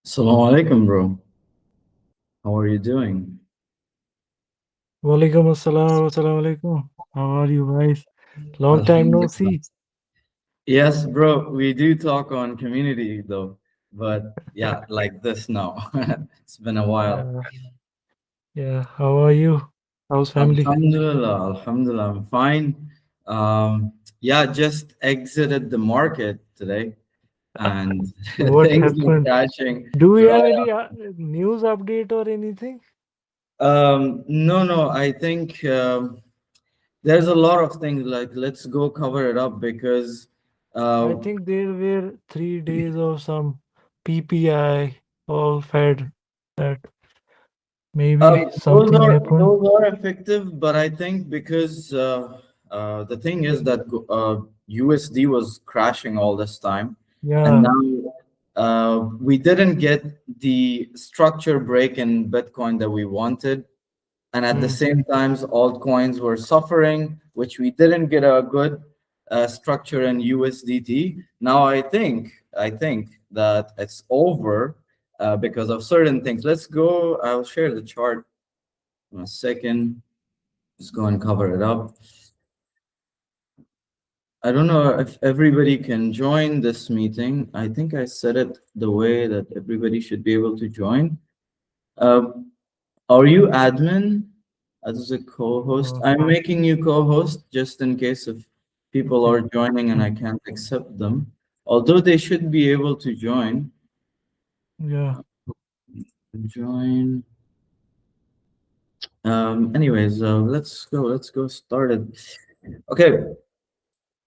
Assalamu alaikum, bro. How are you doing? Walaikum assalam, assalamu alaikum. How are you guys? Long time no Alhamdulillah. see. Yes, bro, we do talk on community though, but yeah, like this now. It's been a while. Yeah, yeah. How are you? How's family? Alhamdulillah, Alhamdulillah, I'm fine. Yeah, just exited the market today and What things are happened? crashing Do we have right any news update or anything? No, I think there's a lot of things like let's go cover it up because I uh, think there were 3 days of some PPI all fed that maybe something happened. Those are effective, but I think because the thing is that USD was crashing all this time, and Yeah. now we didn't get the structure break in Bitcoin that we wanted, and at the Hmm. same times altcoins were suffering, which we didn't get a good structure in USDT. Now I think that it's over because of certain things. Let's go. I'll share the chart in a second. Let's go and cover it up. I don't know if everybody can join this meeting. I think I set it the way that everybody should be able to join. Um, are you admin as a co-host? Uh, I'm making you co-host just in case if people okay. are joining and I can't accept them. Although they should be able to join. Yeah. Join. Anyways, let's go started. Okay.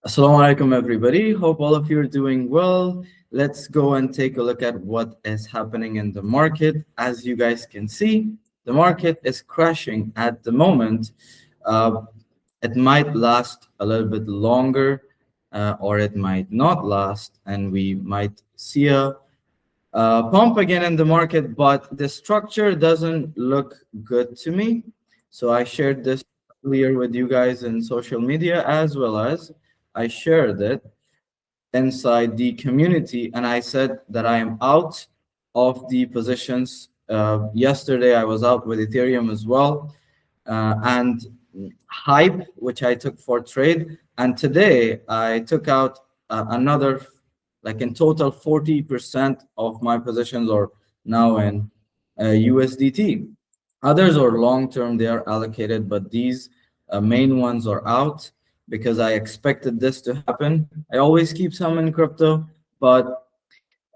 Assalamu alaikum, everybody. Hope all of you are doing well. Let's go and take a look at what is happening in the market. As you guys can see, the market is crashing at the moment. Uh, it might last a little bit longer, or it might not last, and we might see a pump again in the market, but the structure doesn't look good to me. So I shared this earlier with you guys in social media, as well as I shared it inside the community, and I said that I am out of the positions. Yesterday I was out with Ethereum as well, and hype, which I took for trade, and today I took out another, like in total 40% of my positions are now in USDT. Others are long term, they are allocated, but these main ones are out because I expected this to happen. I always keep some in crypto, but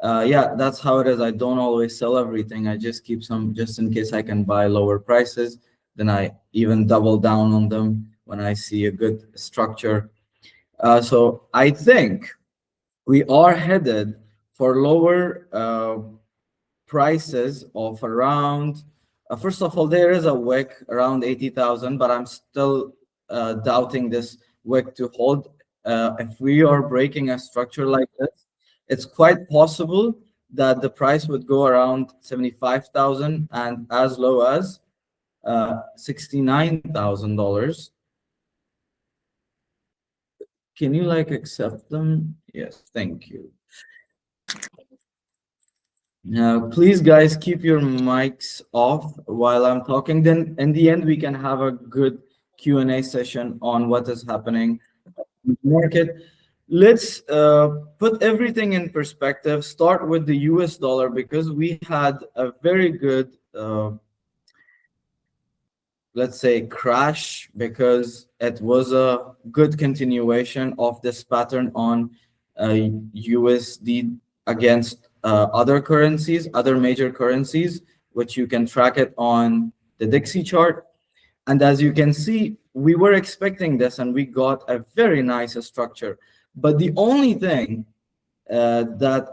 yeah, that's how it is. I don't always sell everything. I just keep some just in case I can buy lower prices. Then I even double down on them when I see a good structure. So I think we are headed for lower prices of around, first of all, there is a wick around 80,000, but I'm still doubting this wick to hold. If we are breaking a structure like this, it's quite possible that the price would go around 75,000 and as low as $69,000. Can you like accept them? Yes, thank you. Now, please, guys, keep your mics off while I'm talking. Then, in the end, we can have a good Q&A session on what is happening in the market. Let's put everything in perspective. Start with the US dollar because we had a very good, let's say, crash because it was a good continuation of this pattern on USD against other currencies, other major currencies, which you can track it on the Dixie chart. And as you can see, we were expecting this and we got a very nice structure. But the only thing that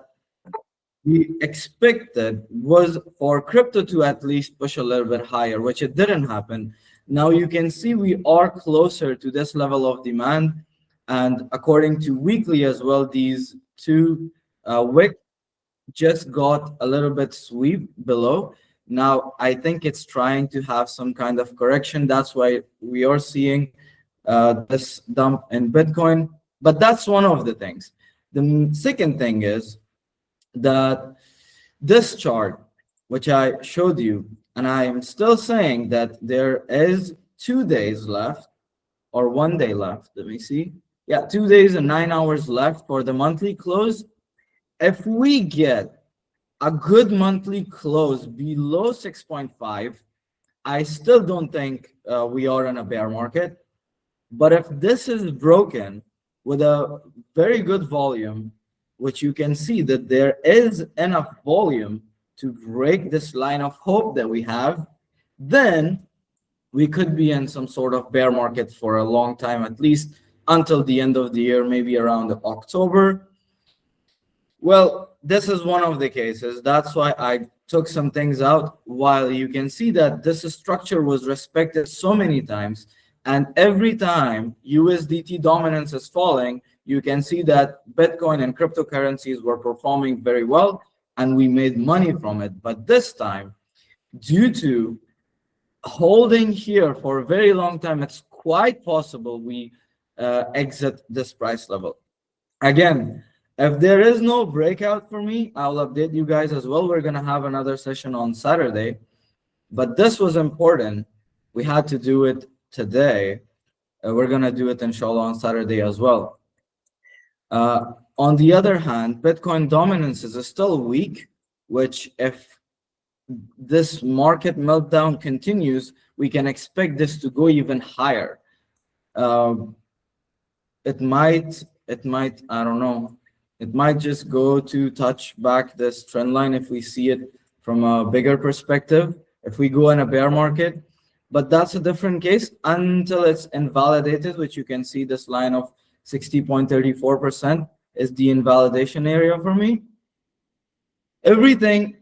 we expected was for crypto to at least push a little bit higher, which it didn't happen. Now you can see we are closer to this level of demand. And according to weekly as well, these two wick just got a little bit sweep below. Now I think it's trying to have some kind of correction. That's why we are seeing this dump in Bitcoin. But that's one of the things. The second thing is that This chart, which I showed you, and I am still saying that there is 2 days left or 1 day left. Let me see. Yeah, 2 days and 9 hours left for the monthly close. If we get a good monthly close below 6.5, I still don't think we are in a bear market. But if this is broken with a very good volume, which you can see that there is enough volume to break this line of hope that we have, then we could be in some sort of bear market for a long time, at least until the end of the year, maybe around October. Well, this is one of the cases. That's why I took some things out. While you can see that this structure was respected so many times, and every time USDT dominance is falling, you can see that Bitcoin and cryptocurrencies were performing very well, and we made money from it. But this time, due to holding here for a very long time, it's quite possible we exit this price level. Again, if there is no breakout for me, I'll update you guys as well. We're going to have another session on Saturday, but this was important. We had to do it today. We're going to do it, inshallah, on Saturday as well. On the other hand, Bitcoin dominance is still weak, which if this market meltdown continues, we can expect this to go even higher. It might, I don't know, it might just go to touch back this trend line if we see it from a bigger perspective, if we go in a bear market. But that's a different case until it's invalidated, which you can see this line of 60.34% is the invalidation area for me. Everything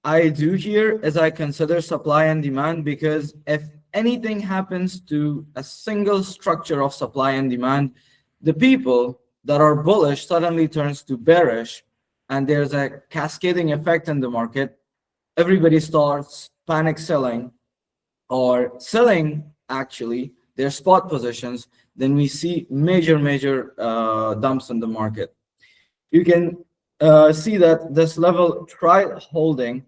I do here is I consider supply and demand, because if anything happens to a single structure of supply and demand, the people that are bullish suddenly turns to bearish, and there's a cascading effect in the market. Everybody starts panic selling or selling actually their spot positions. Then we see major dumps in the market. You can see that this level tried holding,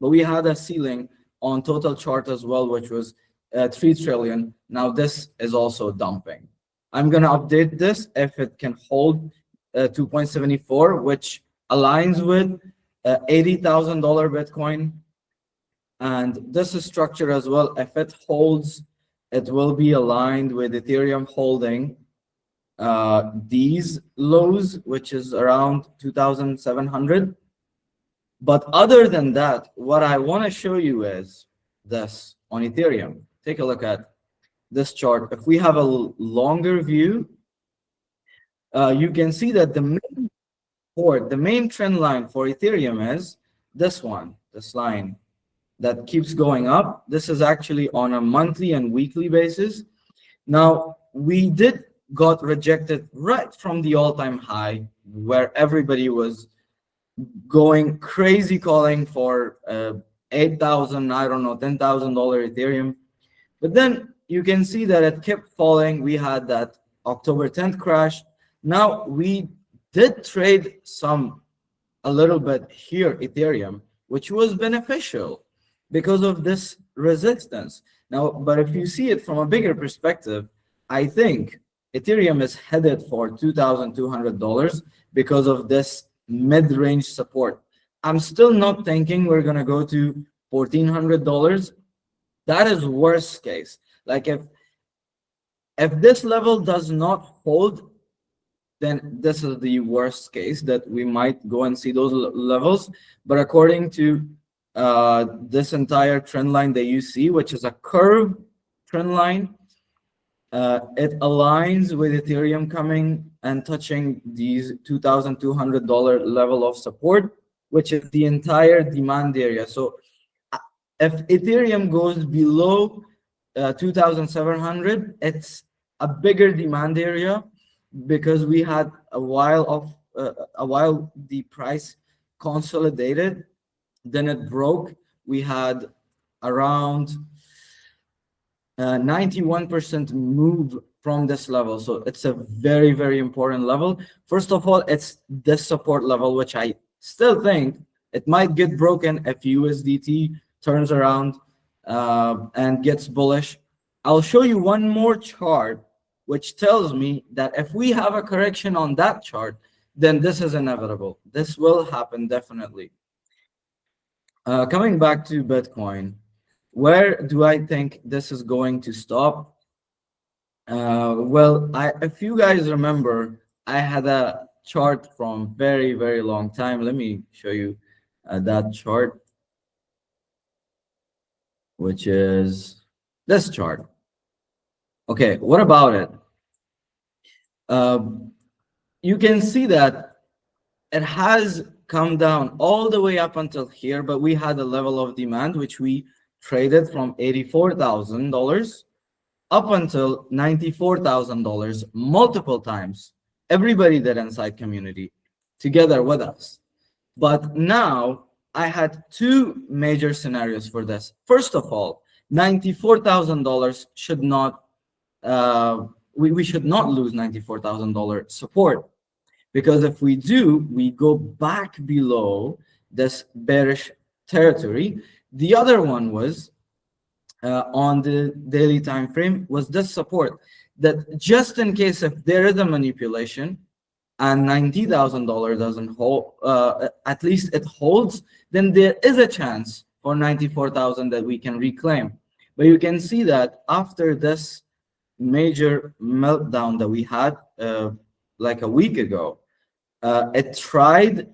but we had a ceiling on total chart as well, which was 3 trillion. Now this is also dumping. I'm going to update this if it can hold 2.74, which aligns with $80,000 Bitcoin. And this is structure as well. If it holds, it will be aligned with Ethereum holding these lows, which is around 2,700. But other than that, what I want to show you is this on Ethereum. Take a look at this chart. If we have a longer view, you can see that the main trend line for Ethereum is this one, this line that keeps going up. This is actually on a monthly and weekly basis. Now, we got rejected right from the all-time high, where everybody was going crazy calling for 8,000, I don't know, $10,000 Ethereum. But then you can see that it kept falling. We had that October 10th crash. Now we did trade a little bit here Ethereum, which was beneficial because of this resistance. Now, but if you see it from a bigger perspective, I think Ethereum is headed for $2,200 because of this mid-range support. I'm still not thinking we're going to go to $1,400. That is worst case. Like if this level does not hold, then this is the worst case, that we might go and see those levels. But according to this entire trend line that you see, which is a curve trend line, it aligns with Ethereum coming and touching these $2,200 level of support, which is the entire demand area. So if Ethereum goes below 2,700, it's a bigger demand area, because we had a while the price consolidated, then it broke. We had around 91% move from this level. So it's a very important level. First of all, it's this support level, which I still think It might get broken if USDT turns around and gets bullish. I'll show you one more chart which tells me that if we have a correction on that chart, then this is inevitable. This will happen definitely. Coming back to Bitcoin, where do I think this is going to stop? Well, if you guys remember, I had a chart from very, very long time. Let me show you that chart, which is this chart. Okay, what about it? You can see that it has come down all the way up until here, but we had a level of demand which we traded from $84,000 up until $94,000 multiple times. Everybody that inside community together with us. But now I had two major scenarios for this. First of all, $94,000 should not, we should not lose $94,000 support, because if we do, we go back below this bearish territory. The other one was on the daily time frame, was this support, that just in case if there is a manipulation and $90,000 doesn't hold, at least it holds, then there is a chance for 94,000 that we can reclaim. But you can see that after this major meltdown that we had like a week ago, it tried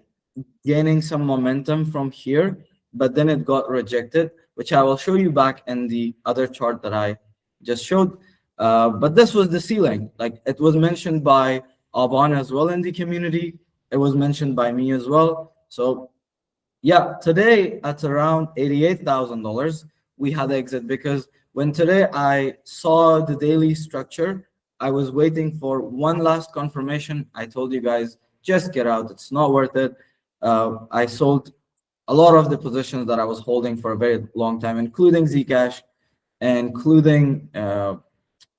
gaining some momentum from here, but then it got rejected, which I will show you back in the other chart that I just showed. But this was the ceiling. Like, it was mentioned by Alban as well in the community. It was mentioned by me as well. So yeah, today at around $88,000, we had exit, because when today I saw the daily structure, I was waiting for one last confirmation. I told you guys, just get out. It's not worth it. I sold a lot of the positions that I was holding for a very long time, including Zcash, including some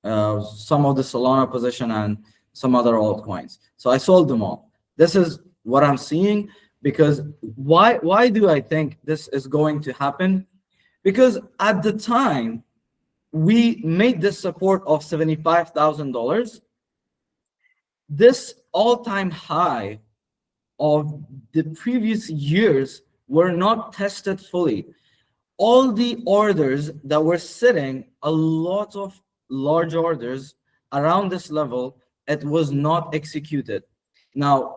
of the Solana position and some other altcoins. So I sold them all. This is what I'm seeing. Because why do I think this is going to happen? Because at the time we made this support of $75,000, this all-time high of the previous years were not tested fully. All the orders that were sitting, a lot of large orders around this level, it was not executed. Now,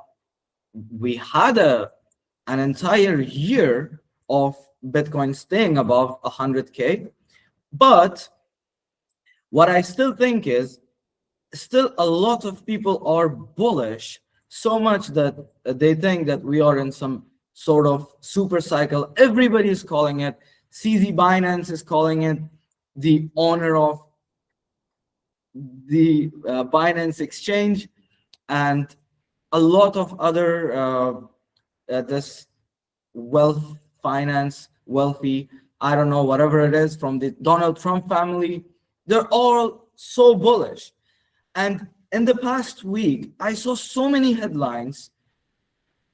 we had an entire year of Bitcoin staying above 100K, but what I still think is, still a lot of people are bullish, so much that they think that we are in some sort of super cycle. Everybody is calling it. CZ Binance is calling it, the owner of the Binance exchange, and a lot of other this wealth finance, wealthy, I don't know, whatever it is, from the Donald Trump family. They're all so bullish. And in the past week, I saw so many headlines,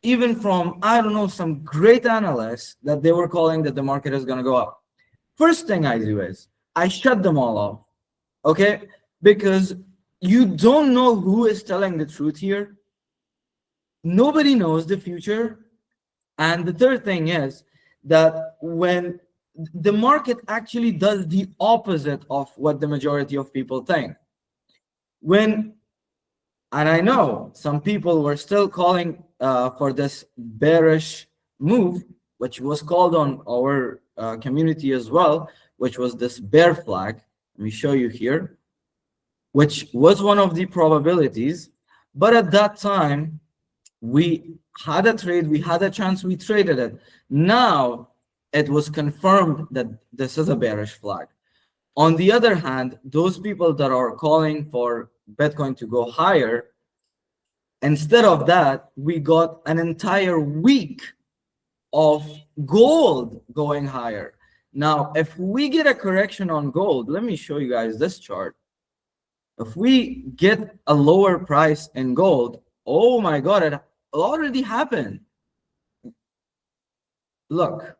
even from, I don't know, some great analysts, that they were calling that the market is going to go up. First thing I do is I shut them all off, okay? Because you don't know who is telling the truth here. Nobody knows the future. And the third thing is that when the market actually does the opposite of what the majority of people think. And I know some people were still calling for this bearish move, which was called on our community as well, which was this bear flag. Let me show you here, which was one of the probabilities. But at that time, we had a trade, we had a chance, we traded it. Now it was confirmed that this is a bearish flag. On the other hand, those people that are calling for Bitcoin to go higher, instead of that, we got an entire week of gold going higher. Now, if we get a correction on gold, let me show you guys this chart. If we get a lower price in gold, oh my God, it already happened. Look,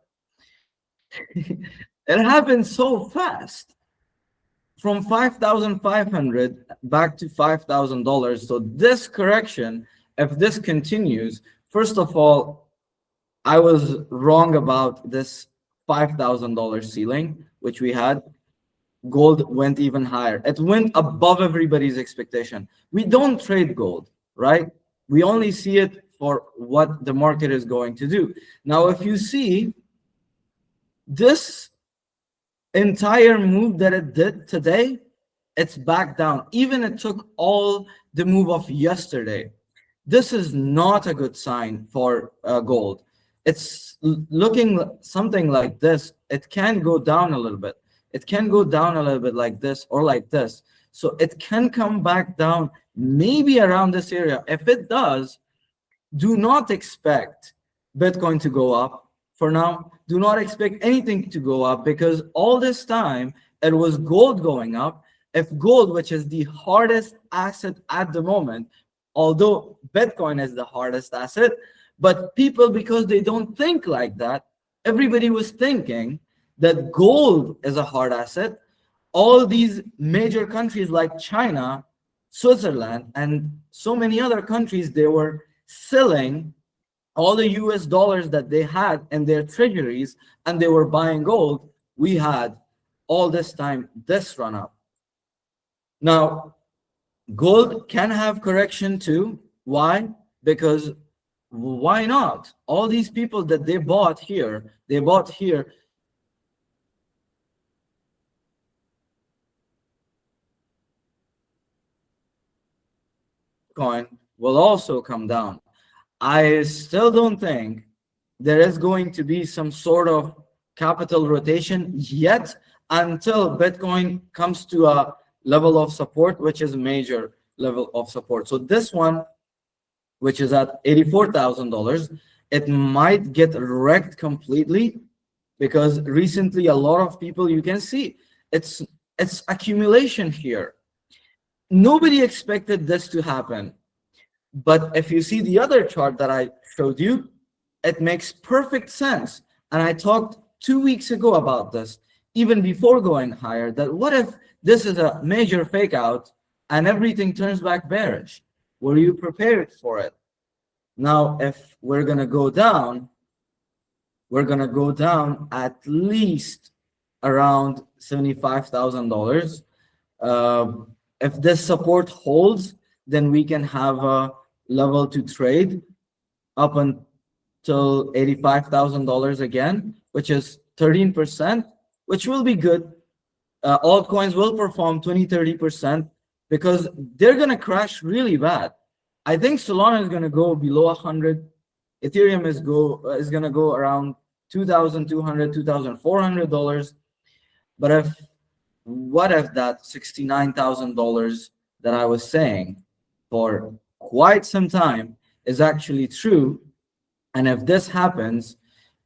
it happened so fast from 5,500 back to $5,000. So this correction, if this continues, first of all, I was wrong about this $5,000 ceiling, which we had. Gold went even higher. It went above everybody's expectation. We don't trade gold, right? We only see it for what the market is going to do. Now, if you see this entire move that it did today, it's back down. Even it took all the move of yesterday. This is not a good sign for gold. It's looking something like this. It can go down a little bit. It can go down a little bit like this or like this. So it can come back down maybe around this area. If it does, do not expect Bitcoin to go up for now. Do not expect anything to go up, because all this time it was gold going up. If gold, which is the hardest asset at the moment, although Bitcoin is the hardest asset, but people, because they don't think like that, everybody was thinking that gold is a hard asset. All these major countries like China, Switzerland, and so many other countries, they were selling all the US dollars that they had in their treasuries, and they were buying gold. We had all this time this run up. Now, gold can have correction too. Why? Because why not? All these people that they bought here, coin will also come down. I still don't think there is going to be some sort of capital rotation yet, until Bitcoin comes to a level of support, which is a major level of support. So this one, which is at $84,000, it might get wrecked completely, because recently a lot of people, you can see it's accumulation here. Nobody expected this to happen. But if you see the other chart that I showed you, it makes perfect sense. And I talked 2 weeks ago about this, even before going higher, that what if this is a major fake out and everything turns back bearish? Were you prepared for it? Now, if we're going to go down, we're going to go down at least around $75,000. If this support holds, then we can have a level to trade up until $85,000 again, which is 13%, which will be good. Altcoins will perform 20-30%, because they're going to crash really bad. I think Solana is going to go below 100. Ethereum is going to go around $2,200, $2,400. But what if that $69,000 that I was saying for quite some time is actually true? And if this happens,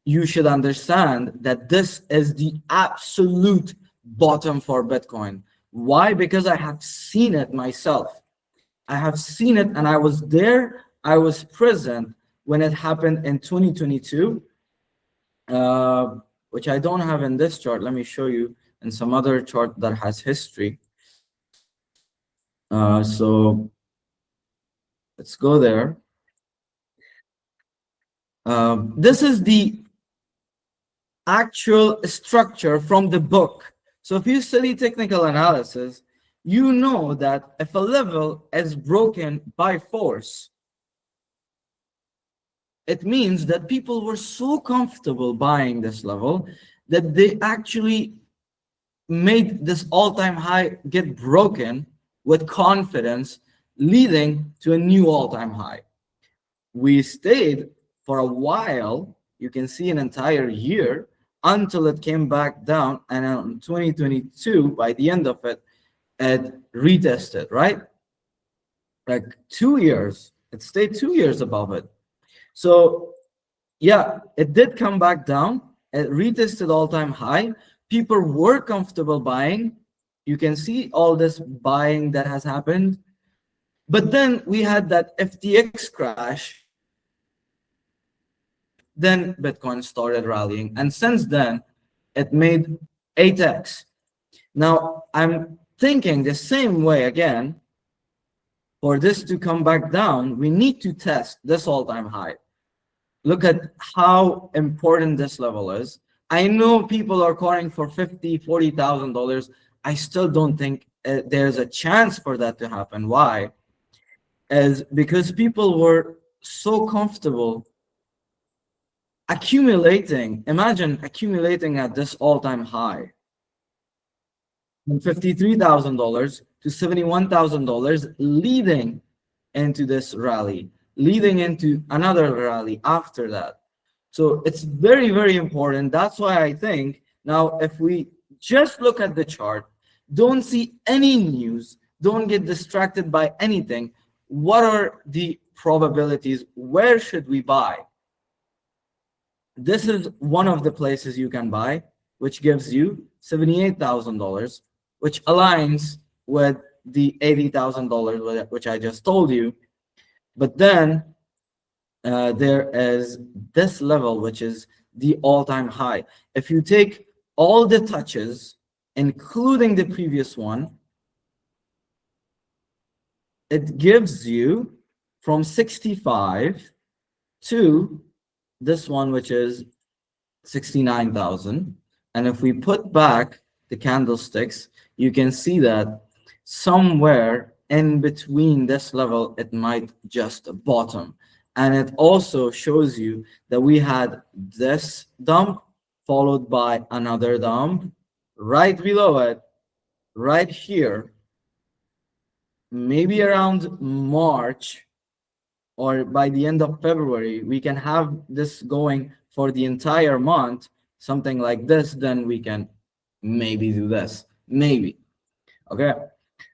you should understand that this is the absolute bottom for Bitcoin. Why? Because I have seen it myself. I have seen it, and I was there. I was present when it happened in 2022, which I don't have in this chart. Let me show you in some other chart that has history. So let's go there. This is the actual structure from the book. So if you study technical analysis, you know that if a level is broken by force, it means that people were so comfortable buying this level that they actually made this all-time high get broken with confidence, leading to a new all-time high. We stayed for a while, you can see an entire year, until it came back down, and in 2022, by the end of it, it retested, right? Like 2 years, it stayed 2 years above it. So yeah, it did come back down. It retested all-time high. People were comfortable buying. You can see all this buying that has happened. But then we had that FTX crash then Bitcoin started rallying. And since then, it made 8x. Now, I'm thinking the same way again. For this to come back down, we need to test this all-time high. Look at how important this level is. I know people are calling for $50,000, $40,000. I still don't think there's a chance for that to happen. Why? Is because people were so comfortable accumulating. Imagine accumulating at this all-time high from $53,000 to $71,000, leading into this rally, leading into another rally after that. So it's very, very important. That's why I think now if we just look at the chart, don't see any news, don't get distracted by anything. What are the probabilities? Where should we buy? This is one of the places you can buy, which gives you $78,000, which aligns with the $80,000 which I just told you. But then there is this level, which is the all-time high. If you take all the touches, including the previous one, it gives you from 65 to this one, which is 69,000. And if we put back the candlesticks, you can see that somewhere in between this level, it might just bottom. And it also shows you that we had this dump followed by another dump right below it, right here, maybe around March or by the end of February, we can have this going for the entire month, something like this, then we can maybe do this, maybe. Okay,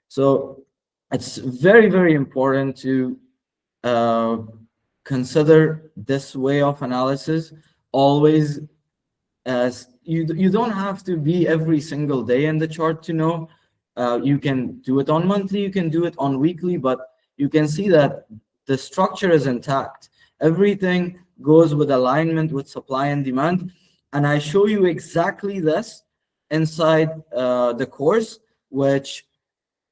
so it's very, very important to consider this way of analysis. Always, as you don't have to be every single day in the chart to know. You can do it on monthly, you can do it on weekly, but you can see that the structure is intact. Everything goes with alignment with supply and demand. And I show you exactly this inside the course, which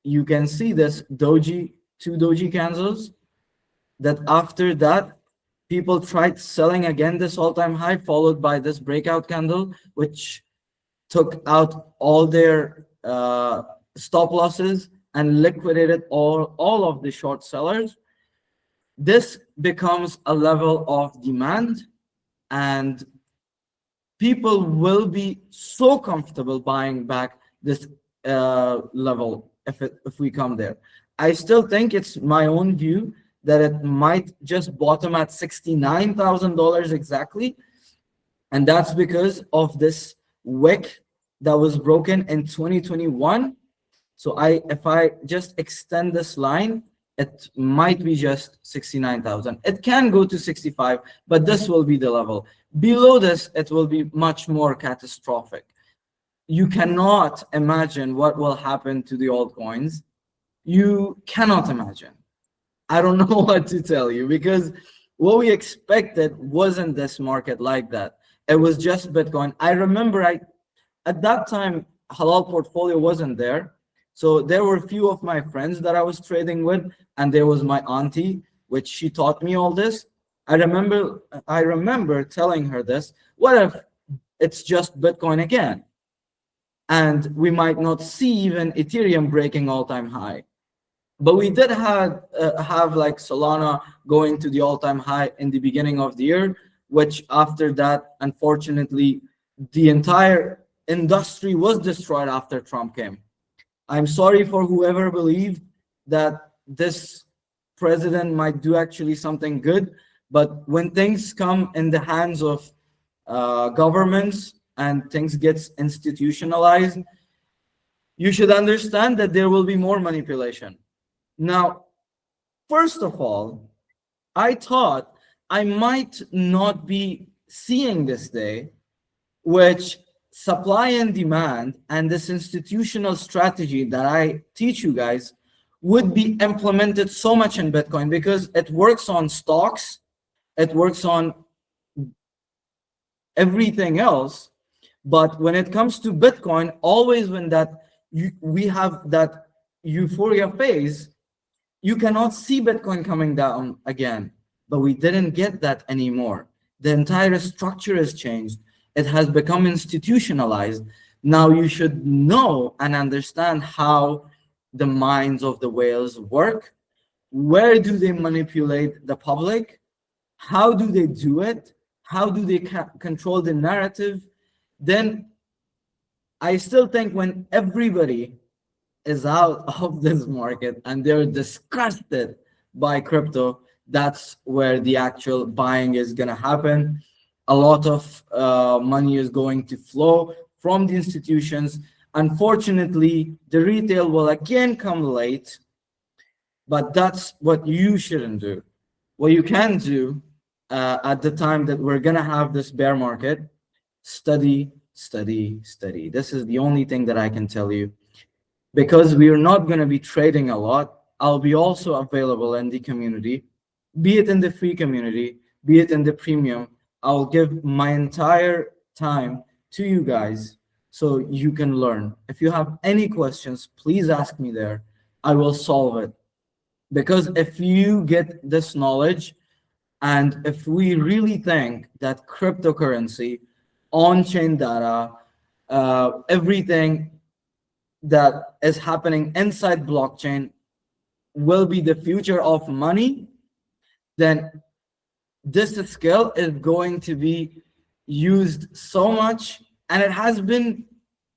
you can see this doji, two doji candles, that after that, people tried selling again this all-time high, followed by this breakout candle, which took out all their stop losses and liquidated all of the short sellers. This becomes a level of demand, and people will be so comfortable buying back this level if we come there. I still think it's my own view that it might just bottom at $69,000 exactly, and that's because of this wick that was broken in 2021. So if I just extend this line, it might be just 69,000. It can go to 65, but this will be the level. Below this, it will be much more catastrophic. You cannot imagine what will happen to the altcoins. You cannot imagine. I don't know what to tell you, because what we expected wasn't this market like that. It was just Bitcoin. I remember at that time, Halal Portfolio wasn't there. So there were a few of my friends that I was trading with, and there was my auntie, which she taught me all this. I remember telling her this: what if it's just Bitcoin again? And we might not see even Ethereum breaking all-time high. But we did have like Solana going to the all-time high in the beginning of the year, which after that, unfortunately, the entire industry was destroyed after Trump came. I'm sorry for whoever believed that this president might do actually something good, but when things come in the hands of governments and things gets institutionalized, you should understand that there will be more manipulation. Now, first of all, I thought I might not be seeing this day, which supply and demand and this institutional strategy that I teach you guys would be implemented so much in Bitcoin, because it works on stocks, it works on everything else. But when it comes to Bitcoin, always when we have that euphoria phase, you cannot see Bitcoin coming down again. But we didn't get that anymore. The entire structure has changed. It has become institutionalized. Now you should know and understand how the minds of the whales work. Where do they manipulate the public? How do they do it? How do they control the narrative? Then I still think when everybody is out of this market and they're disgusted by crypto, that's where the actual buying is going to happen. A lot of money is going to flow from the institutions. Unfortunately, the retail will again come late, but that's what you shouldn't do. What you can do at the time that we're going to have this bear market, study, study, study. This is the only thing that I can tell you. Because we are not going to be trading a lot, I'll be also available in the community, be it in the free community, be it in the premium. I'll give my entire time to you guys so you can learn. If you have any questions, please ask me there. I will solve it. Because if you get this knowledge, and if we really think that cryptocurrency, on-chain data, everything that is happening inside blockchain will be the future of money, then this skill is going to be used so much, and it has been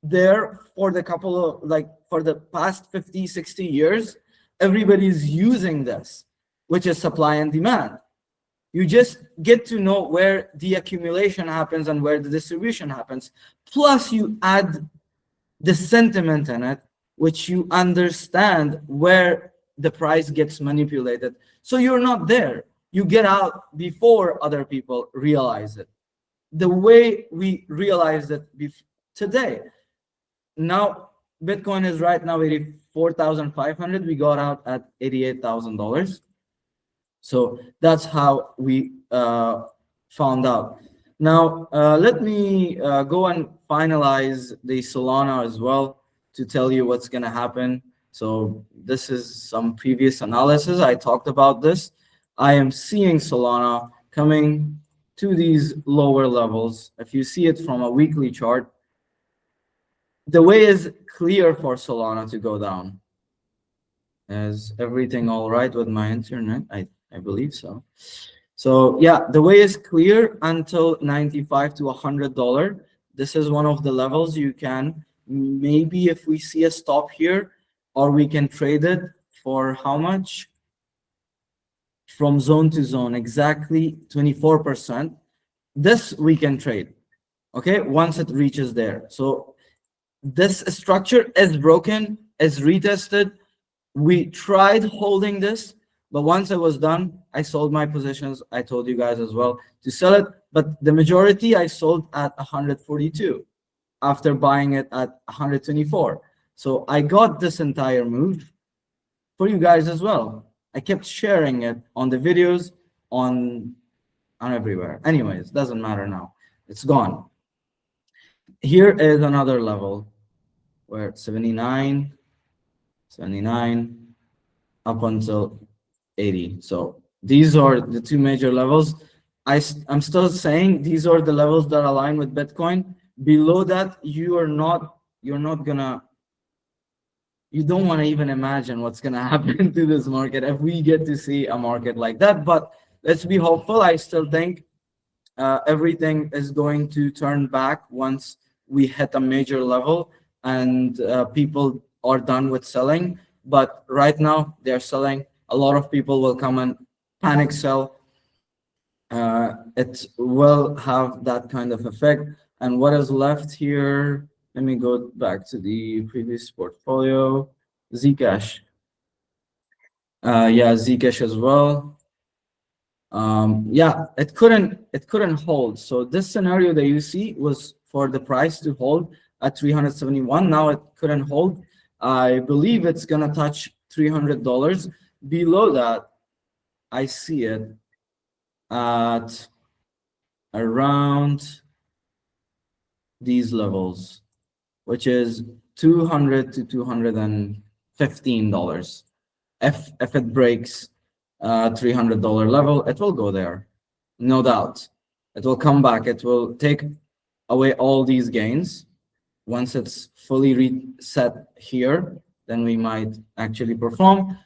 there for for the past 50, 60 years. Everybody's using this, which is supply and demand. You just get to know where the accumulation happens and where the distribution happens. Plus you add the sentiment in it, which you understand where the price gets manipulated. So you're not there. You get out before other people realize it. The way we realized it today. Now, Bitcoin is right now 84,500. We got out at $88,000. So that's how we found out. Now, let me go and finalize the Solana as well to tell you what's going to happen. So this is some previous analysis. I talked about this. I am seeing Solana coming to these lower levels. If you see it from a weekly chart, the way is clear for Solana to go down. Is everything all right with my internet? I believe so. So yeah, the way is clear until $95 to $100. This is one of the levels you can, maybe if we see a stop here, or we can trade it for how much? From zone to zone, exactly 24%. This we can trade, okay, once it reaches there. So this structure is broken, is retested. We tried holding this, but once it was done, I sold my positions. I told you guys as well to sell it, but the majority I sold at 142 after buying it at 124. So I got this entire move for you guys as well. I kept sharing it on the videos, on everywhere. Anyways, doesn't matter now. It's gone. Here is another level where 79, 79, up until 80. So these are the two major levels. I'm still saying these are the levels that align with Bitcoin. Below that, you don't want to even imagine what's gonna happen to this market if we get to see a market like that. But let's be hopeful. I still think everything is going to turn back once we hit a major level and people are done with selling. But right now they're selling. A lot of people will come and panic sell. It will have that kind of effect. And what is left here? Let me go back to the previous portfolio. Zcash. Yeah, Zcash as well. Yeah, it couldn't hold. So this scenario that you see was for the price to hold at 371. Now it couldn't hold. I believe it's gonna touch $300. Below that, I see it at around these levels, which is 200 to $215. If it breaks $300 level, it will go there, no doubt. It will come back. It will take away all these gains. Once it's fully reset here, then we might actually perform.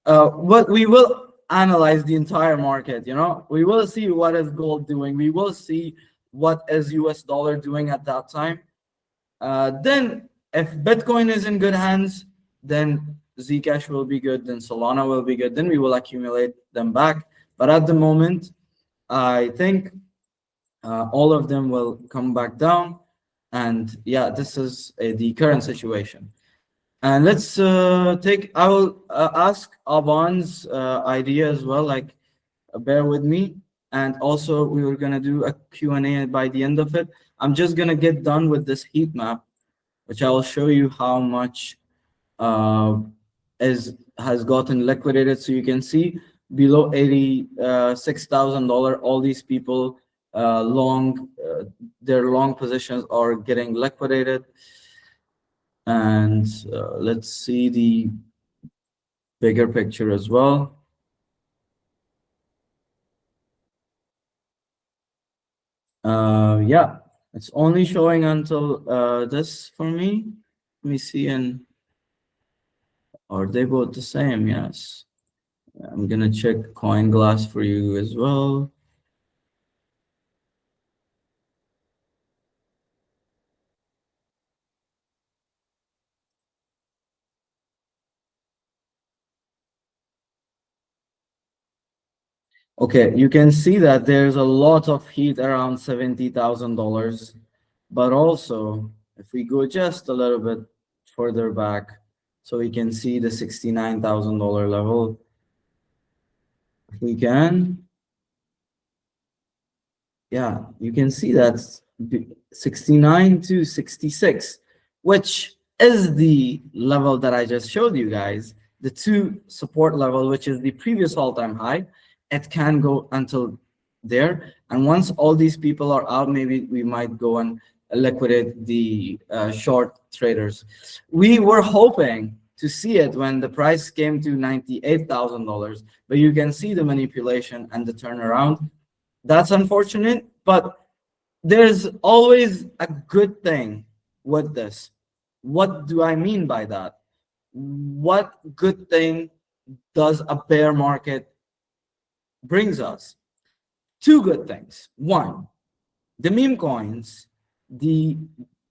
But we will analyze the entire market. We will see what is gold doing. We will see what is US dollar doing at that time. Then if Bitcoin is in good hands, then Zcash will be good, then Solana will be good, then we will accumulate them back. But at the moment, I think all of them will come back down. And yeah, this is the current situation. And let's I will ask Aban's idea as well, like bear with me. And also we were gonna do a Q&A by the end of it. I'm just gonna get done with this heat map, which I will show you how much uh, has gotten liquidated. So you can see below $86,000, all these people their long positions are getting liquidated. And let's see the bigger picture as well. Yeah, it's only showing until this for me. Let me see, and are they both the same? Yes. I'm gonna check CoinGlass for you as well. Okay, you can see that there's a lot of heat around $70,000, but also if we go just a little bit further back, so we can see the $69,000 level. If we can, yeah, you can see that's 69 to 66, which is the level that I just showed you guys, the two support level, which is the previous all-time high. It can go until there. And once all these people are out, maybe we might go and liquidate the short traders. We were hoping to see it when the price came to $98,000, but you can see the manipulation and the turnaround. That's unfortunate, but there's always a good thing with this. What do I mean by that? What good thing does a bear market brings us? Two good things. One, the meme coins, the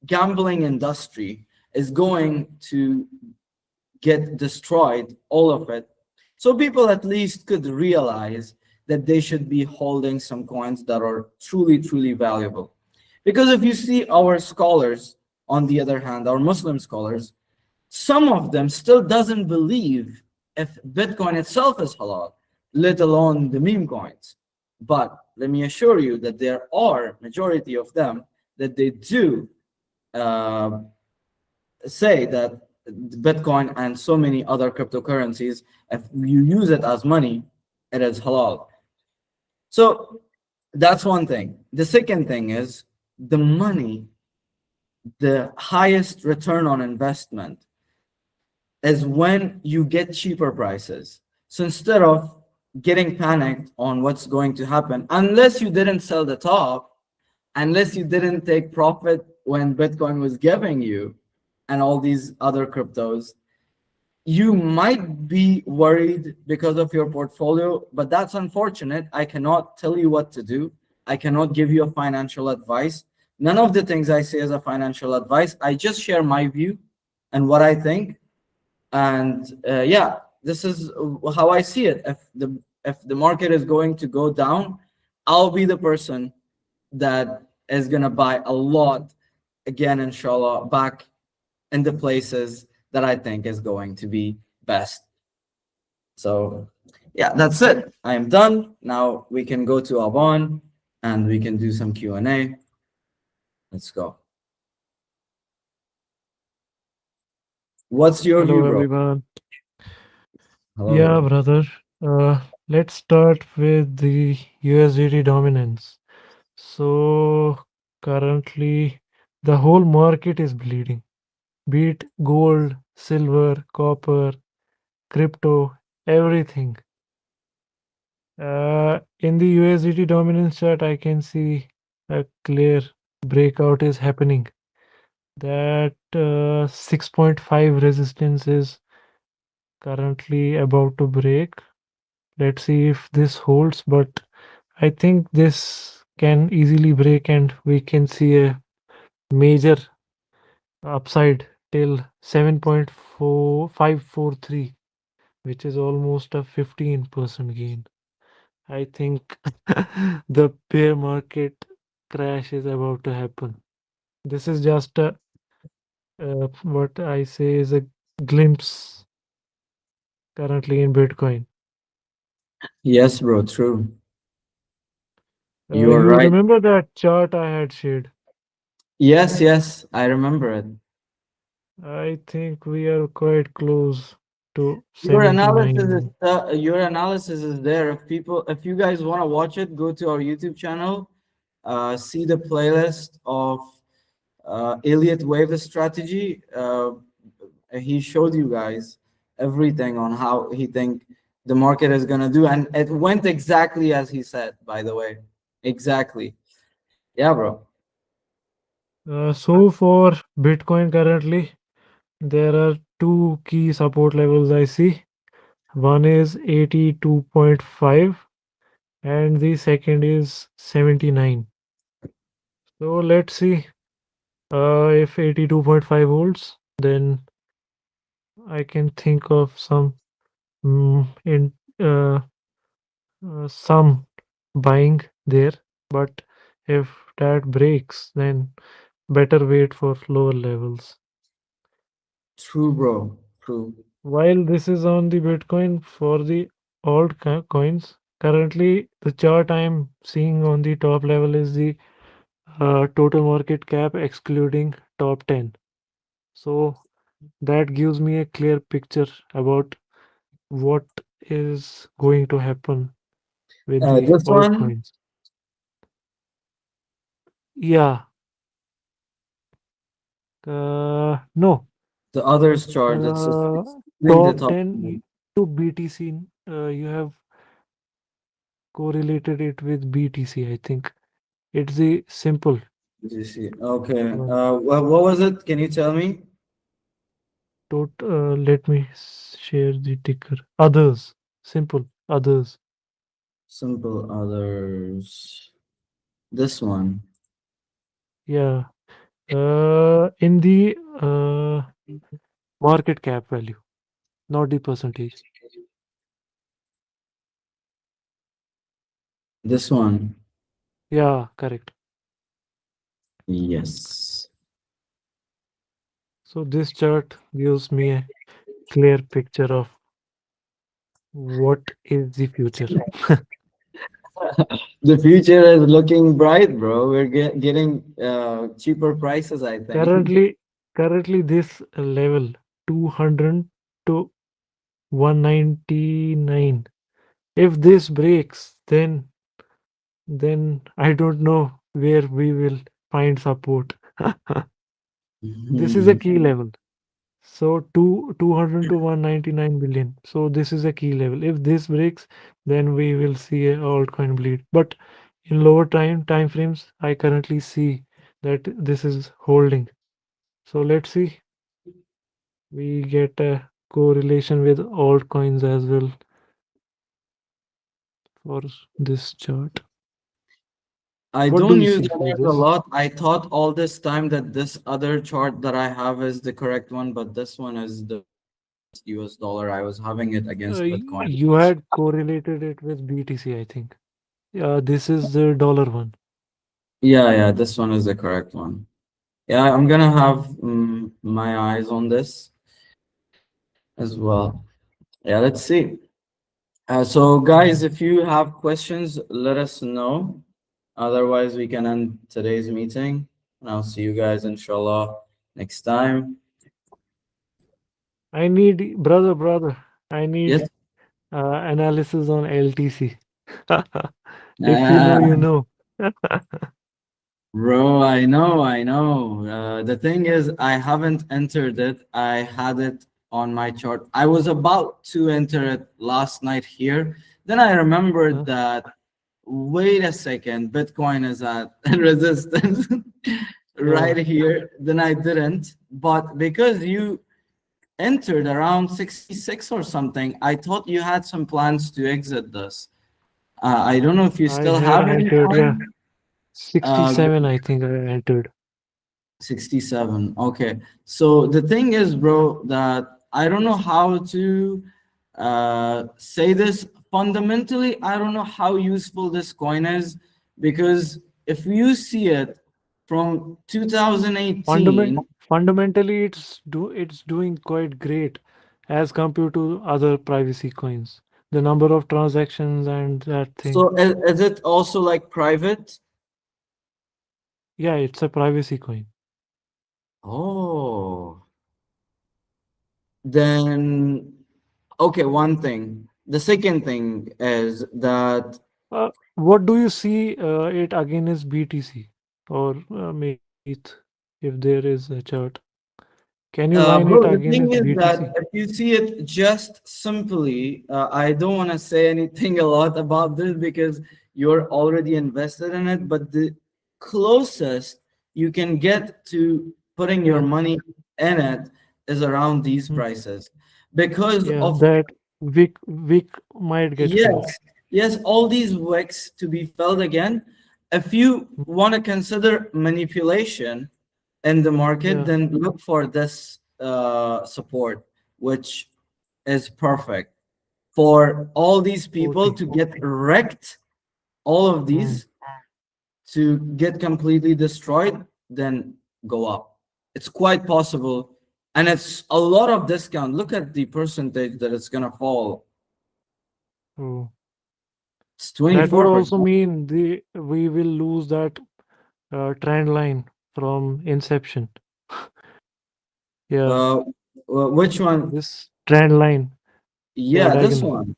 gambling industry is going to get destroyed, all of it. So people at least could realize that they should be holding some coins that are truly, truly valuable. Because if you see our scholars, on the other hand, our Muslim scholars, some of them still doesn't believe if Bitcoin itself is halal, let alone the meme coins. But let me assure you that there are majority of them that they do say that Bitcoin and so many other cryptocurrencies, if you use it as money, it is halal. So that's one thing. The second thing is the money, the highest return on investment is when you get cheaper prices. So instead of getting panicked on what's going to happen, unless you didn't sell the top, unless you didn't take profit when Bitcoin was giving you and all these other cryptos, you might be worried because of your portfolio, but that's unfortunate. I cannot tell you what to do. I cannot give you a financial advice. None of the things I say is a financial advice. I just share my view and what I think. And yeah, this is how I see it. If the market is going to go down, I'll be the person that is gonna buy a lot again, inshallah, back in the places that I think is going to be best. So yeah, that's it. I am done. Now we can go to Aban and we can do some Q&A. Let's go. What's your view, Hello, bro? everyone. Hello. Yeah, brother. Let's start with the USDT dominance. So currently, The whole market is bleeding. Be it gold, silver, copper, crypto, everything. In the USDT dominance chart, I can see a clear breakout is happening. That 6.5 resistance is currently about to break. Let's see if this holds, but I think this can easily break and we can see a major upside till 7.4543, which is almost a 15% gain. I think the bear market crash is about to happen. This is just what I say is a glimpse currently in Bitcoin. Yes, bro, true. You are You right. remember that chart I had shared? Yes, yes, I remember it. I think we are quite close to Your analysis 79 is now. there. If you guys want to watch it, go to our YouTube channel, see the playlist of Elliott Wave strategy. He showed you guys everything on how he think the market is gonna do, and it went exactly as he said. By the way, exactly. Yeah, bro. So for Bitcoin currently, there are two key support levels I see. One is 82.5 and the second is 79. So let's see if 82.5 holds, then I can think of some in some buying there. But if that breaks, then better wait for lower levels. True, bro. True. While this is on the Bitcoin for the altcoins, currently the chart I'm seeing on the top level is the total market cap excluding top 10. So that gives me a clear picture about what is going to happen with the This one, altcoins. Yeah, no, the others chart. That's just uh, explain the top top 10 one. to BTC. You have correlated it with BTC, I think. It's the simple You see. Okay. one. What was it? Can you tell me? Let me share the ticker. Others. Simple. Others. Simple others. This one. Yeah. In the market cap value, not the percentage. This one. Yeah, correct. Yes. So this chart gives me a clear picture of what is the future. The future is looking bright, bro. We're getting cheaper prices, I think. Currently, currently this level 200 to 199. If this breaks, then I don't know where we will find support. This is a key level. So 200 to 199 billion. So this is a key level. If this breaks, then we will see a altcoin bleed. But in lower time frames, I currently see that this is holding. So let's see. We get a correlation with altcoins as well for this chart. I What do don't you use see for others a this? lot. I thought all this time that this other chart that I have is the correct one, but this one is the US dollar. I was having it against Bitcoin. You had correlated it with BTC, I think. This is the dollar one. Yeah, yeah, this one is the correct one. Yeah, I'm gonna have my eyes on this as well. Yeah, let's see. So, guys, Mm. if you have questions, let us know. Otherwise, we can end today's meeting. And I'll see you guys, inshallah, next time. I need, brother, I need Yes. analysis on LTC. If you know, Ah, you know. Bro, I know. The thing is, I haven't entered it. I had it on my chart. I was about to enter it last night here. Then I remembered Huh? that, wait a second, Bitcoin is at resistance right Yeah, here. Then I didn't. But because you entered around 66 or something, I thought you had some plans to exit this. I don't know if you I still had have any entered, yeah, coin. Uh, 67, I think I entered. 67. Okay. So the thing is, bro, that I don't know how to say this. Fundamentally, I don't know how useful this coin is, because if you see it from Fundament 2018, Fundamentally, it's doing quite great as compared to other privacy coins. The number of transactions and that thing. so is it also like private? Yeah, it's a privacy coin. Oh, then okay, one thing. The second thing is that What do you see it against BTC or maybe ETH if there is a chart? Can you line it bro, the thing against is that BTC? if you see it just simply, I don't want to say anything a lot about this because you're already invested in it, but the closest you can get to putting your Yeah. money in it is around these Mm. prices. Because Yeah, of, that wick might get filled. yes, yes, all these wicks to be filled again. If you Mm. want to consider manipulation in the market, Yeah, then look for this support, which is perfect for all these people 40. to get wrecked, all of Mm. these to get completely destroyed, then go up. It's quite possible. And it's a lot of discount. Look at the percentage that it's going to fall. Oh. It's That would also 24%. mean the we will lose that trend line from inception. Yeah, Uh, which one? this trend line, yeah, Yeah, this diagonal. one.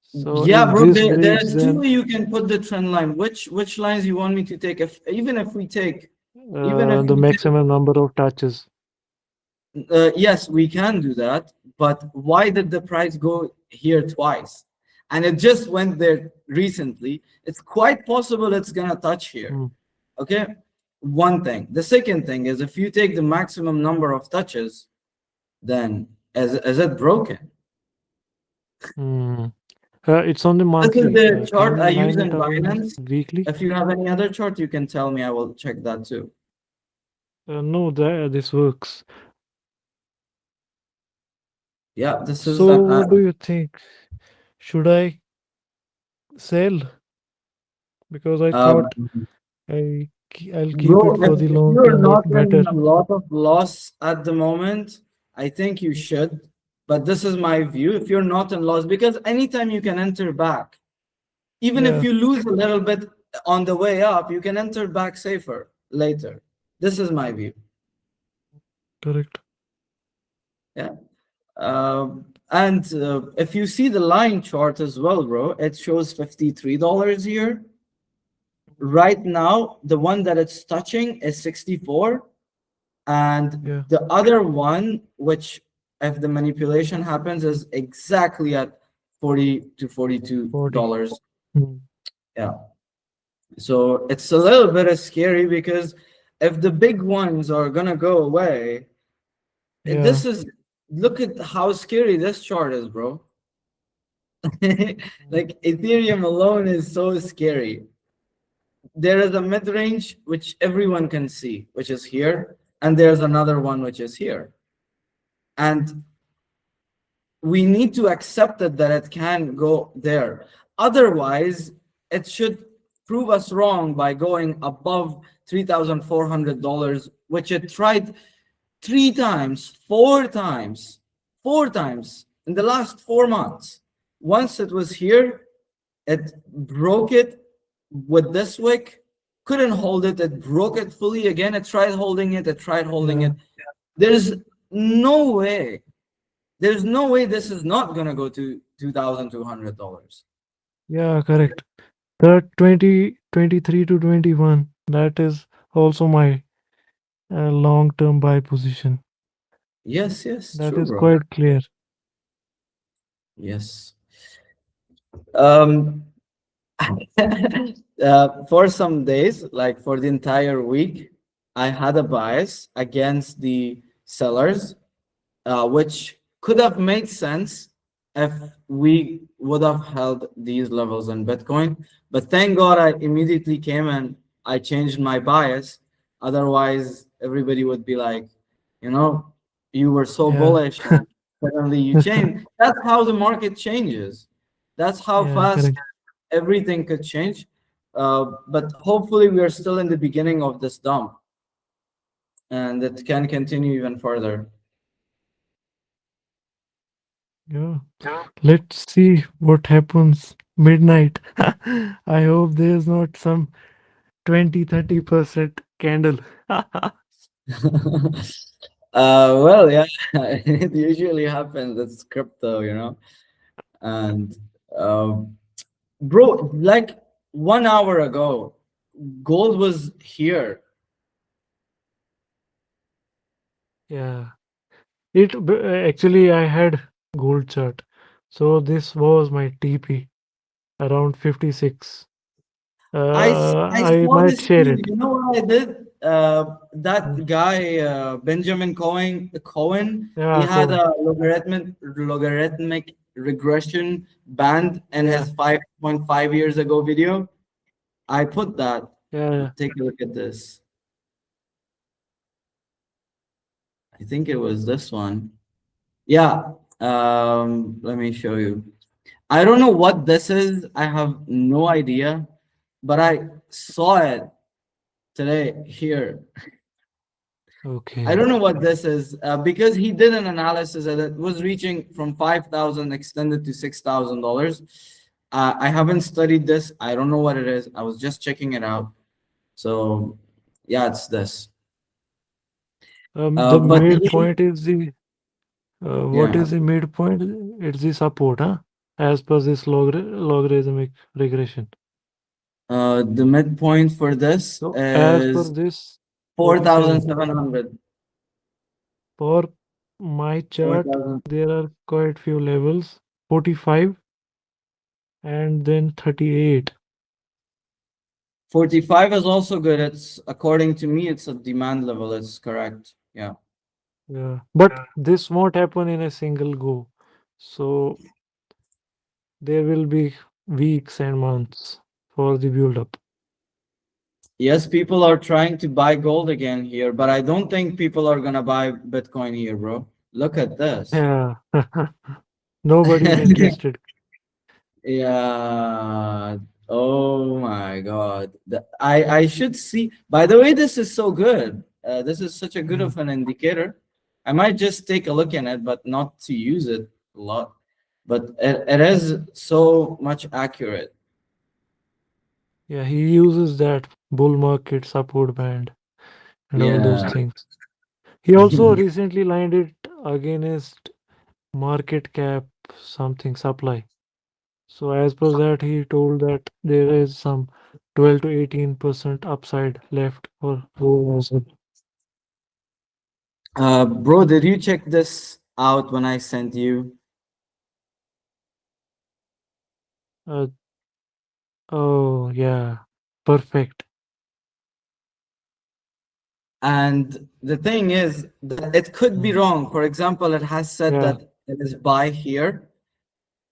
So Yeah, if bro. this breaks, There's two then way you can put the trend line. Which lines you want me to take? If even if the we take, maximum number of touches. yes, we can do that. But why did the price go here twice? And it just went there recently. It's quite possible it's gonna touch here. Mm. Okay, one thing. The second thing is if you take the maximum number of touches, then is it broken? Mm. It's on the This is monthly. the Can chart you I use line it in against Binance. weekly? If you have any other chart, you can tell me. I will check that too. No, this works. Yeah, this is So an what do you think? Should I sell? Because I uh, thought I'll keep it bro. for the If long you're term. It not better. in a lot of loss at the moment, I think you should. But this is my view. If you're not in loss, because anytime you can enter back, even if Yeah, you lose a little bit on the way up, you can enter back safer later. This is my view. correct. Yeah. And if you see the line chart as well, bro, it shows $53 here. Right now, the one that it's touching is 64. And Yeah, the other one, which if the manipulation happens, is exactly at 40 to 42 40. dollars. Mm. Yeah. So it's a little bit scary because if the big ones are gonna go away, Yeah. this is, look at how scary this chart is, bro. Mm. Like Ethereum alone is so scary. There is a mid range which everyone can see, which is here, and there's another one which is here. And we need to accept it that it can go there. Otherwise, it should prove us wrong by going above $3,400, which it tried three times, four times in the last 4 months. Once it was here, it broke it with this wick, couldn't hold it, it broke it fully again. It tried holding it, it tried holding it. Yeah. There's no way, there's no way this is not gonna go to $2,200. Yeah, correct. The 2023 to 21 That is also my long-term buy position. Yes, yes, That true, is bro. quite clear. Yes. Um, for some days, like for the entire week, I had a bias against the sellers, which could have made sense if we would have held these levels in Bitcoin. But thank God I immediately came and I changed my bias. Otherwise, everybody would be like, you know, you were so Yeah. bullish and suddenly you change. That's how the market changes. That's how Yeah, fast correct. everything could change. But hopefully, we are still in the beginning of this dump and it can continue even further. Yeah. Let's see what happens midnight. I hope there's not some 20-30% candle. Well, yeah, it usually happens. It's crypto, And bro, like 1 hour ago, gold was here. Yeah. Actually I had gold chart. So this was my TP around 56. I I saw might this share feed. it. You know what I did? Mm. That guy Benjamin Cohen, he Yeah, had cool. a logarithmic regression band in Yeah, his 5.5 years ago video. I put that. yeah, Take a look at this. I think it was this one. Yeah. Let me show you. I don't know what this is. I have no idea, but I saw it today here. I okay. don't know what this is because he did an analysis and it was reaching from 5,000 extended to $6,000. I haven't studied this. I don't know what it is. I was just checking it out. So, yeah, it's this. The But midpoint is the what yeah, is the midpoint? It's the support, huh? As per this logarithmic regression. the midpoint for this So as per is this 47, 4,700. for my chart, 4,000. there are quite few levels, 45 and then 38. 45 is also good. It's according to me, it's a demand level. It's correct. Yeah. Yeah. But this won't happen in a single go. So there will be weeks and months for the build up. Yes, people are trying to buy gold again here, but I don't think people are gonna buy Bitcoin here, bro. Look at this. Yeah. Nobody's interested. Yeah. Oh my God. I should see. By the way, this is so good. This is such a good Mm. of an indicator. I might just take a look in it, but not to use it a lot. But it is so much accurate. Yeah, he uses that bull market support band and all those Yeah. things. He also recently lined it against market cap something supply. So as per that, he told that there is some 12 to 18% upside left for gold as well. Bro, did you check this out when I sent you? Uh, oh yeah, perfect. And the thing is that it could be Mm. wrong. For example, it has said Yeah, that it is buy here.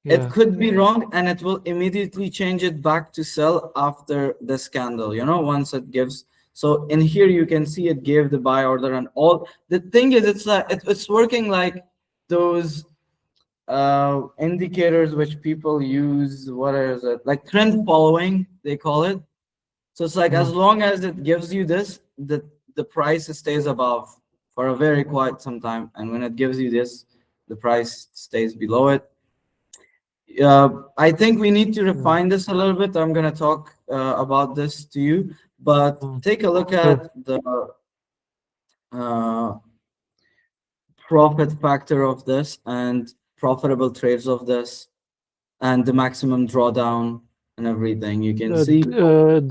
It yeah, could be wrong and it will immediately change it back to sell after the scandal, once it gives. So in here you can see it gave the buy order and all. The thing is it's like it's working like those indicators which people use. What is it? Like trend following, they call it. So it's like as mm, long as it gives you this, the price stays above for a very quite some time. And when it gives you this, the price stays below it. I think we need to yeah, refine this a little bit. I'm gonna talk about this to you, but mm, take a look sure. at the uh, profit factor of this and profitable trades of this and the maximum drawdown and everything. You can see.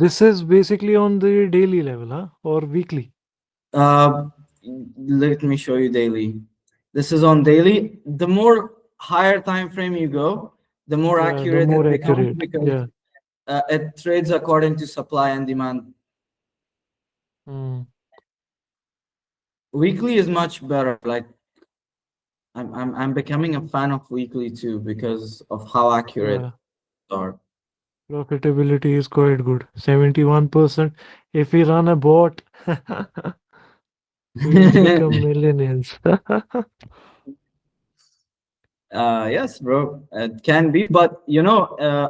This is basically on the daily level, huh? Or weekly? Uh, Let me show you daily. This is on daily. The more higher time frame you go, the more Yeah, the accurate it more becomes accurate. because Yeah. it trades according to supply and demand. Mm, Weekly is much better. Like I'm becoming a fan of weekly too because of how accurate yeah. they are. Profitability is quite good. 71%. If we run a bot, we will become millionaires. Yes, bro, it can be, but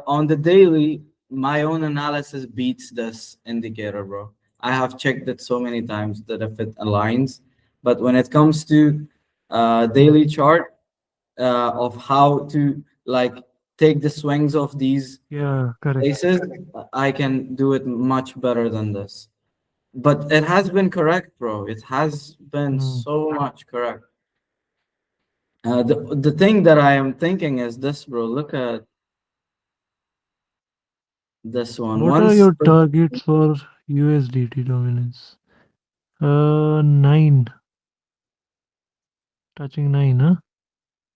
on the daily, my own analysis beats this indicator, bro. I have checked it so many times that if it aligns, but when it comes to Mm, daily chart of how to like take the swings of these yeah, correct. places, I can do it much better than this. But it has been correct, bro. It has been Mm. so much correct. The thing that I am thinking is this, bro. Look at this one. What are Once, your targets for USDT dominance? 9, touching 9, huh?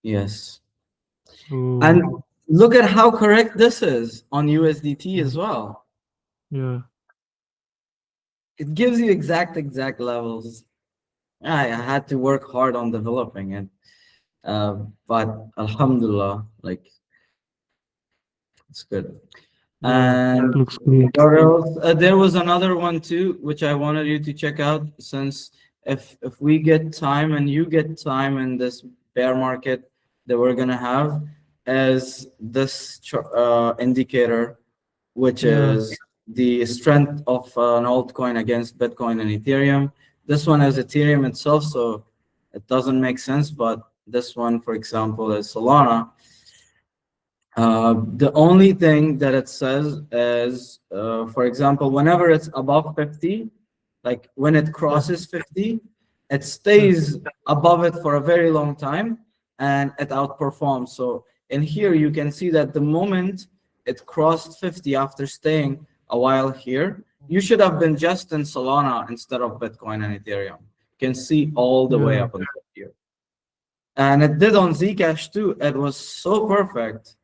yes, Oh, and look at how correct this is on USDT mm, as well. yeah, It gives you exact levels. I had to work hard on developing it, but Alhamdulillah, like it's good. yeah, And looks great. what else? There was another one too, which I wanted you to check out. Since if we get time and you get time in this bear market that we're gonna have, as this indicator, which Yeah, is the strength of an altcoin against Bitcoin and Ethereum. This one is Ethereum itself, so it doesn't make sense. But this one, for example, is Solana. The only thing that it says is, for example, whenever it's above 50, like when it yeah, crosses 50, it yeah, stays above it for a very long time and it outperforms. So in here, you can see that the moment it crossed 50 after staying a while here, you should have been just in Solana instead of Bitcoin and Ethereum. You can see all the way yeah, up until here. And it did on Zcash too. It was so perfect.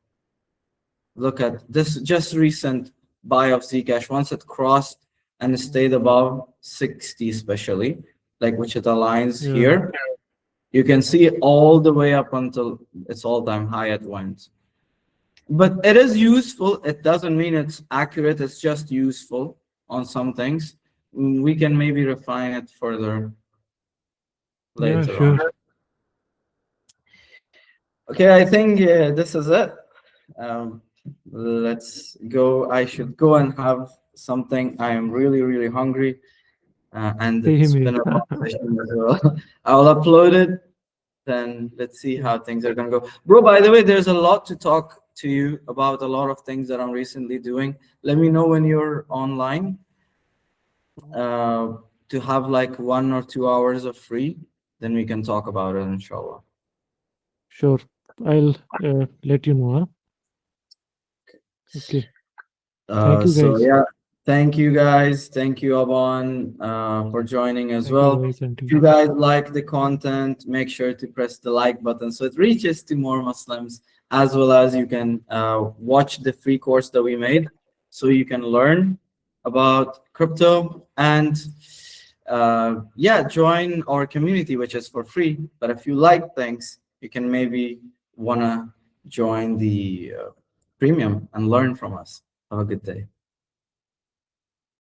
Look at this just recent buy of Zcash. Once it crossed and stayed above 60, especially, like which it aligns yeah, here, you can see all the way up until its all-time high it went. But it is useful. It doesn't mean it's accurate. It's just useful on some things. We can maybe refine it further yeah, later sure. on. Okay, I think this is it. Um, let's go. I should go and have something. I am really hungry, and Same it's here. been a long session as well. I'll upload it. Then let's see Yeah, how things are gonna go, bro. By the way, there's a lot to talk to you about. A lot of things that I'm recently doing. Let me know when you're online uh, to have like 1 or 2 hours of free. Then we can talk about it, inshallah. sure. I'll let you know, huh? Okay. Thank you, So guys. yeah, thank you guys. Thank you, Aban, for joining as Thank you, well. guys, and to If you. you guys like the content, make sure to press the like button so it reaches to more Muslims, as well as you can watch the free course that we made so you can learn about crypto and yeah, join our community, which is for free. But if you like things, you can maybe wanna join the premium and learn from us. Have a good day.